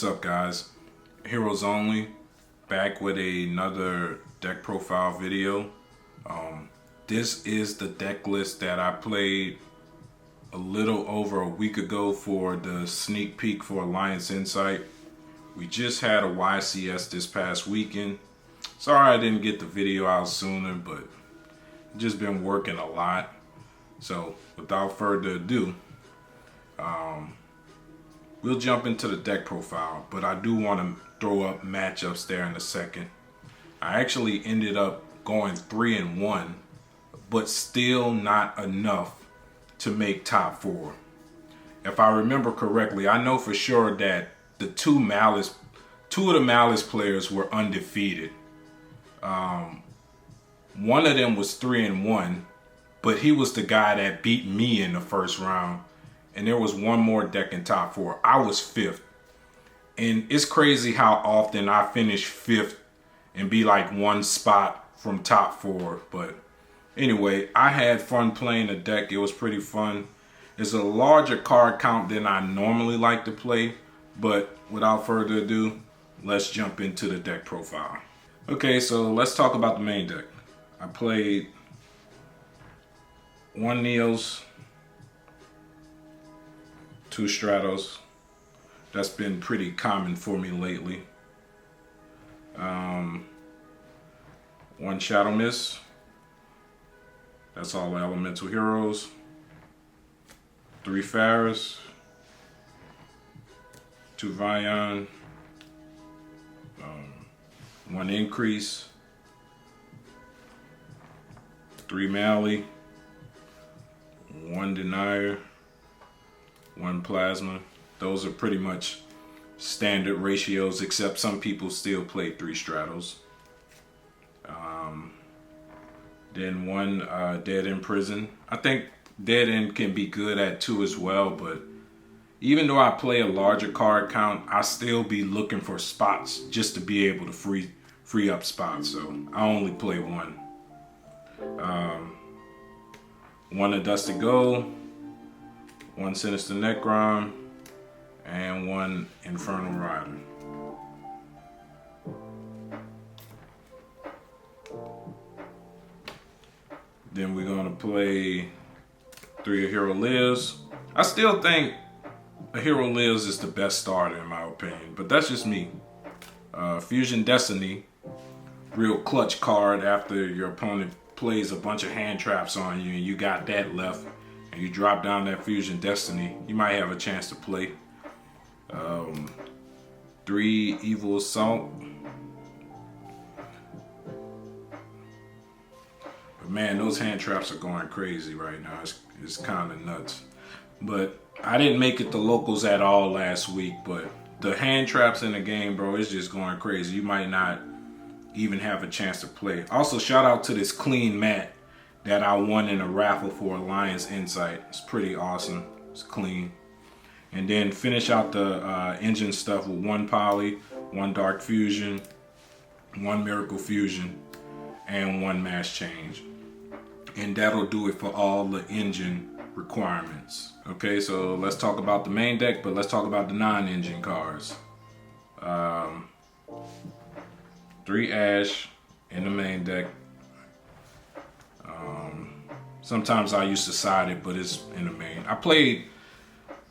What's up, guys? Heroes Only, back with another deck profile video. This is the deck list that I played a little over a week ago for the sneak peek for Alliance Insight. We just had a YCS this past weekend. Sorry I didn't get the video out sooner, but just been working a lot. So without further ado, we'll jump into the deck profile, but I do want to throw up matchups there in a second. I actually ended up going 3-1, but still not enough to make top 4. If I remember correctly, I know for sure that the two of the Malice players were undefeated. One of them was 3-1, but he was the guy that beat me in the first round. And there was one more deck in top 4. I was 5th. And it's crazy how often I finish 5th and be like one spot from top 4. But anyway, I had fun playing the deck. It was pretty fun. It's a larger card count than I normally like to play. But without further ado, let's jump into the deck profile. Okay, so let's talk about the main deck. I played 1 Neos, 2 Stratos. That's been pretty common for me lately. 1 Shadow Mist. That's all the elemental heroes. 3 Pharros. 2 Vyon. 1 Increase. 3 Mally. 1 Denier. 1 Plasma. Those are pretty much standard ratios, except some people still play 3 Stratos. Then 1 Dead End Prison. I think Dead End can be good at 2 as well, but even though I play a larger card count, I still be looking for spots just to be able to free up spots. So I only play 1. 1 Adusted Gold. 1 Sinister Necron, and 1 Infernal Rider. Then we're gonna play 3 A Hero Lives. I still think A Hero Lives is the best starter in my opinion, but that's just me. Fusion Destiny, real clutch card after your opponent plays a bunch of hand traps on you and you got that left. And you drop down that Fusion Destiny, you might have a chance to play. 3 Evil Assault. But man, those hand traps are going crazy right now. It's kind of nuts. But I didn't make it to locals at all last week, but the hand traps in the game, bro, it's just going crazy. You might not even have a chance to play. Also, shout out to this clean mat that I won in a raffle for Alliance Insight. It's pretty awesome. It's clean. And then finish out the engine stuff with 1 Poly, 1 Dark Fusion, 1 Miracle Fusion, and 1 Mass Change. And that'll do it for all the engine requirements. Okay, so let's talk about the main deck, but let's talk about the non-engine cards. 3 Ash in the main deck. Sometimes I used to side it, but it's in the main. I played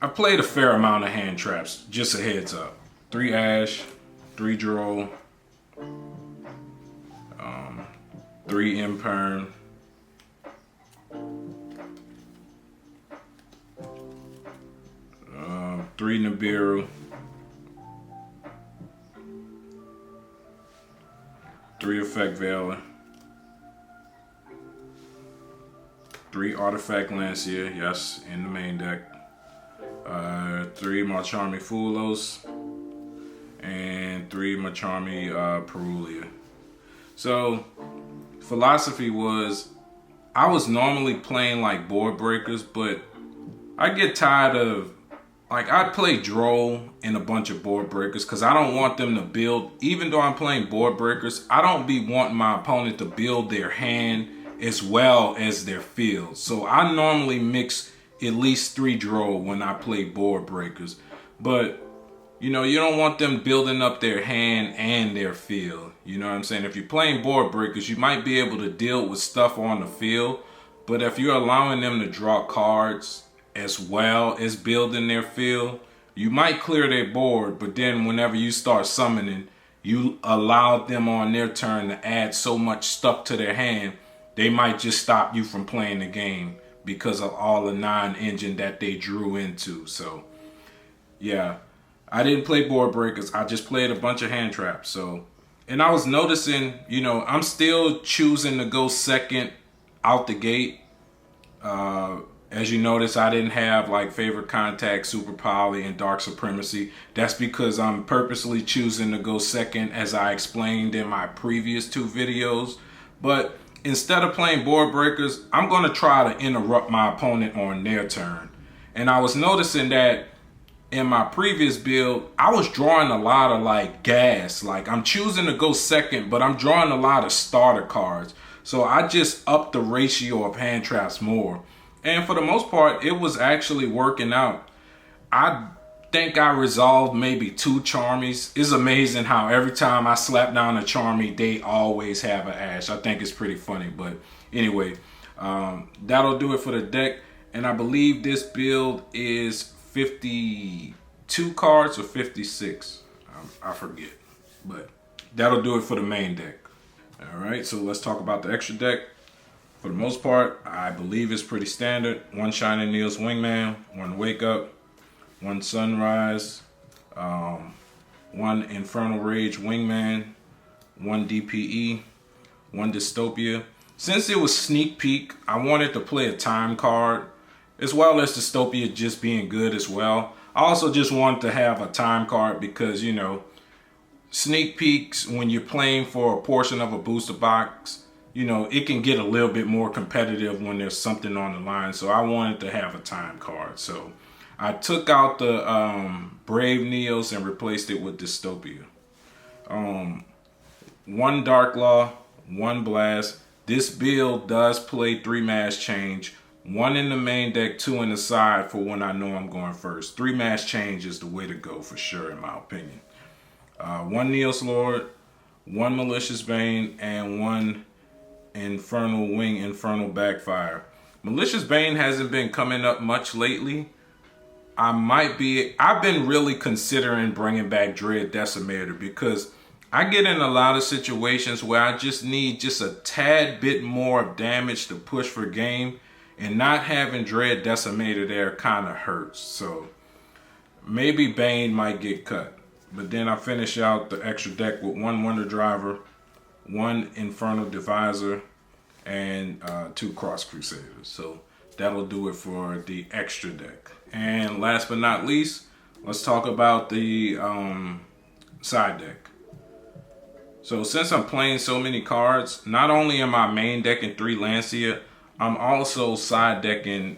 a fair amount of hand traps, just a heads up. 3 Ash, 3 Droll, 3 Imperm, 3 Nibiru, 3 Effect Veiler, 3 Artifact Lancia, yes, in the main deck. 3 Macharmy Fulos, and 3 Macharmy Perulia. So, philosophy was, I was normally playing like board breakers, but I get tired of, like, I play Droll in a bunch of board breakers because I don't want them to build, even though I'm playing board breakers, I don't be wanting my opponent to build their hand as well as their field. So I normally mix at least 3 Droll when I play board breakers. But You don't want them building up their hand and their field. You know what I'm saying? If you're playing board breakers, you might be able to deal with stuff on the field. But if you're allowing them to draw cards as well as building their field, you might clear their board. But then whenever you start summoning, you allow them on their turn to add so much stuff to their hand, they might just stop you from playing the game because of all the non-engine that they drew into. So, yeah. I didn't play board breakers. I just played a bunch of hand traps. So, and I was noticing, I'm still choosing to go second out the gate. As you notice, I didn't have like Favorite Contact, Super Poly, and Dark Supremacy. That's because I'm purposely choosing to go second, as I explained in my previous 2 videos. But instead of playing board breakers, I'm going to try to interrupt my opponent on their turn. And I was noticing that in my previous build, I was drawing a lot of like gas. Like, I'm choosing to go second, but I'm drawing a lot of starter cards. So I just upped the ratio of hand traps more. And for the most part, it was actually working out. I think I resolved maybe 2 Charmies. It's amazing how every time I slap down a Charmy, they always have an Ash. I think it's pretty funny. But anyway, that'll do it for the deck. And I believe this build is 52 cards or 56. I forget. But that'll do it for the main deck. All right, so let's talk about the extra deck. For the most part, I believe it's pretty standard. 1 Shining Needles Wingman, 1 Wake Up, 1 Sunrise, 1 Infernal Rage Wingman, 1 DPE, 1 Dystopia. Since it was sneak peek, I wanted to play a time card, as well as Dystopia just being good as well. I also just wanted to have a time card because, sneak peeks, when you're playing for a portion of a booster box, it can get a little bit more competitive when there's something on the line. So I wanted to have a time card. So I took out the Brave Neos and replaced it with Dystopia. 1 Dark Law, 1 Blast. This build does play 3 Mass Change. 1 in the main deck, 2 in the side for when I know I'm going first. 3 Mass Change is the way to go for sure, in my opinion. 1 Neos Lord, 1 Malicious Bane, and 1 Infernal Wing, Infernal Backfire. Malicious Bane hasn't been coming up much lately. I've been really considering bringing back Dread Decimator because I get in a lot of situations where I just need just a tad bit more of damage to push for game, and not having Dread Decimator there kind of hurts. So maybe Bane might get cut. But then I finish out the extra deck with 1 Wonder Driver, 1 Infernal Divisor, and 2 Cross Crusaders. So that'll do it for the extra deck. And last but not least, let's talk about the side deck. So since I'm playing so many cards, not only am I main decking 3 Lancia, I'm also side decking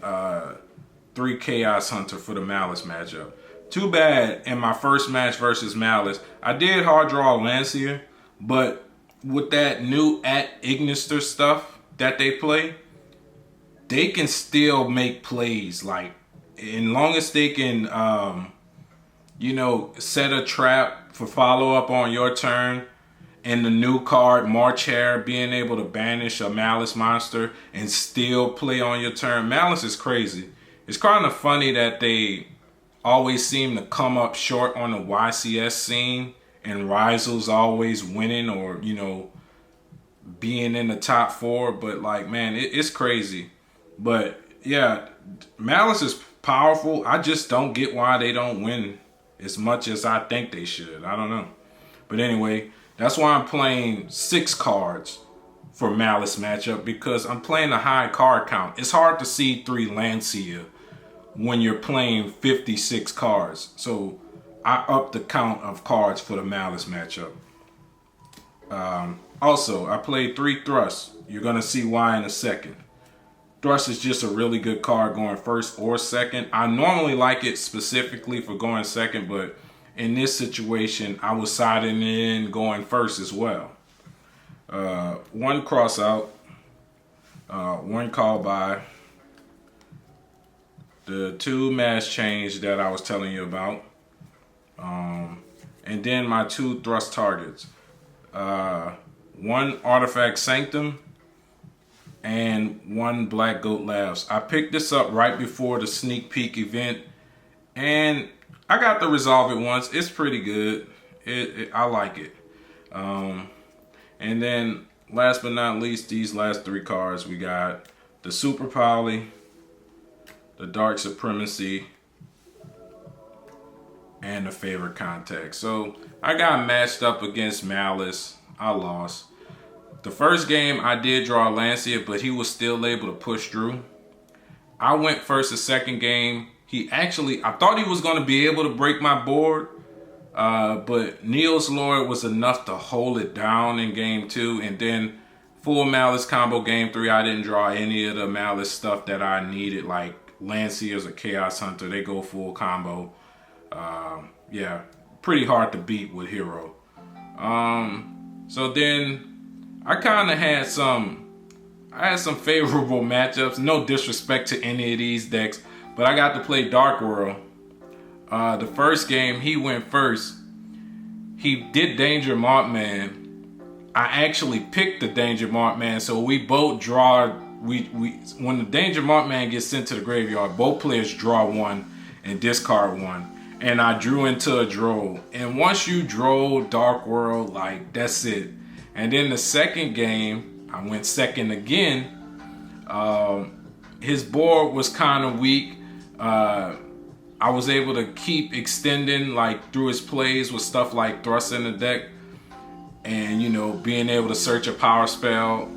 3 Chaos Hunter for the Malice matchup. Too bad in my first match versus Malice, I did hard draw Lancia, but with that new at Ignister stuff that they play, they can still make plays. Like, as long as they can, set a trap for follow up on your turn, and the new card, March Hare, being able to banish a Malice monster and still play on your turn. Malice is crazy. It's kind of funny that they always seem to come up short on the YCS scene, and Ryzel's always winning or, being in the top 4. But like, man, it's crazy. But yeah, Malice is powerful. I just don't get why they don't win as much as I think they should. I don't know. But anyway, that's why I'm playing 6 cards for Malice matchup, because I'm playing a high card count. It's hard to see 3 Lancia when you're playing 56 cards. So I upped the count of cards for the Malice matchup. Also, I played 3 Thrust. You're going to see why in a second. Thrust is just a really good card going first or second. I normally like it specifically for going second, but in this situation, I was siding in going first as well. 1 cross out, 1 call by, the 2 mass change that I was telling you about, And then my 2 thrust targets. 1 Artifact Sanctum and 1 Black Goat Labs. I picked this up right before the sneak peek event, and I got to resolve it once. It's pretty good. I like it. And then last but not least, these last 3 cards, we got the Super Poly, the Dark Supremacy, and the Favorite Contact. So I got matched up against Malice. I lost. The first game I did draw Lancia, but he was still able to push through. I went first the second game. I thought he was going to be able to break my board, but Neos Lord was enough to hold it down in game 2. And then full Malice combo game 3, I didn't draw any of the Malice stuff that I needed, like Lancia's or Chaos Hunter. They go full combo. Yeah, pretty hard to beat with Hero. So then I kind of had some favorable matchups. No disrespect to any of these decks, but I got to play Dark World. The first game, he went first. He did Danger Mothman. I actually picked the Danger Mothman, so we both draw. When the Danger Mothman gets sent to the graveyard, both players draw 1 and discard 1. And I drew into a Droll. And once you draw Dark World, like, that's it. And then the second game, I went second again. His board was kind of weak. I was able to keep extending, like, through his plays with stuff like Thrust in the deck. And, you know, being able to search a power spell,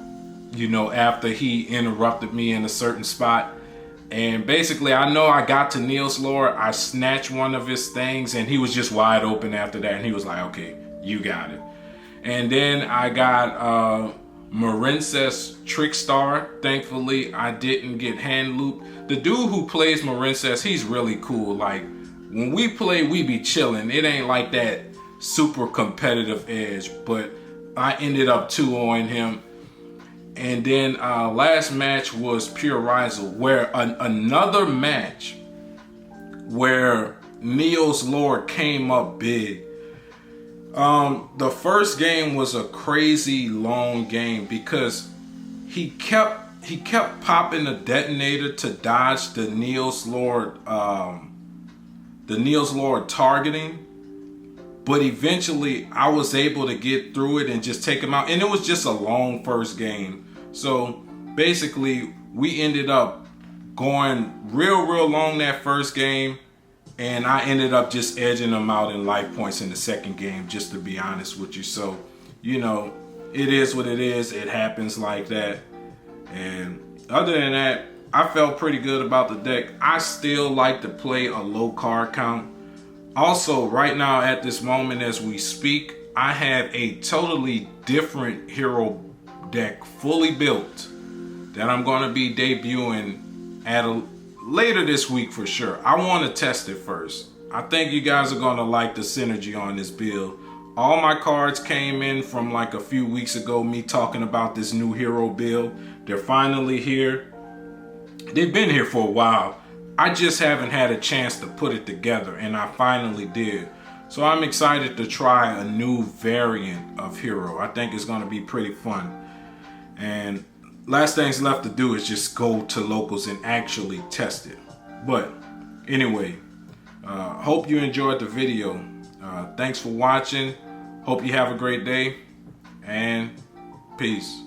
you know, after he interrupted me in a certain spot. And basically, I know I got to Neos Lord. I snatched one of his things, and he was just wide open after that. And he was like, okay, you got it. And then I got Marincess Trickstar. Thankfully, I didn't get hand looped. The dude who plays Marincess, he's really cool. Like, when we play, we be chilling. It ain't like that super competitive edge. But I ended up 2-0ing him. And then last match was Pure Riser, where another match where Neos Lord came up big. The first game was a crazy long game because he kept popping the detonator to dodge the Neos Lord targeting. But eventually I was able to get through it and just take him out. And it was just a long first game. So basically we ended up going real long that first game. And I ended up just edging him out in life points in the second game, just to be honest with you. So, you know, it is what it is. It happens like that. And other than that, I felt pretty good about the deck. I still like to play a low card count. Also, right now at this moment as we speak, I have a totally different hero deck fully built that I'm going to be debuting at later this week for sure. I want to test it first. I think you guys are going to like the synergy on this build. All my cards came in from like a few weeks ago, me talking about this new hero build. They're finally here. They've been here for a while. I just haven't had a chance to put it together, and I finally did. So I'm excited to try a new variant of hero. I think it's going to be pretty fun. And last things left to do is just go to locals and actually test it. But anyway, hope you enjoyed the video. Thanks for watching. Hope you have a great day, and peace.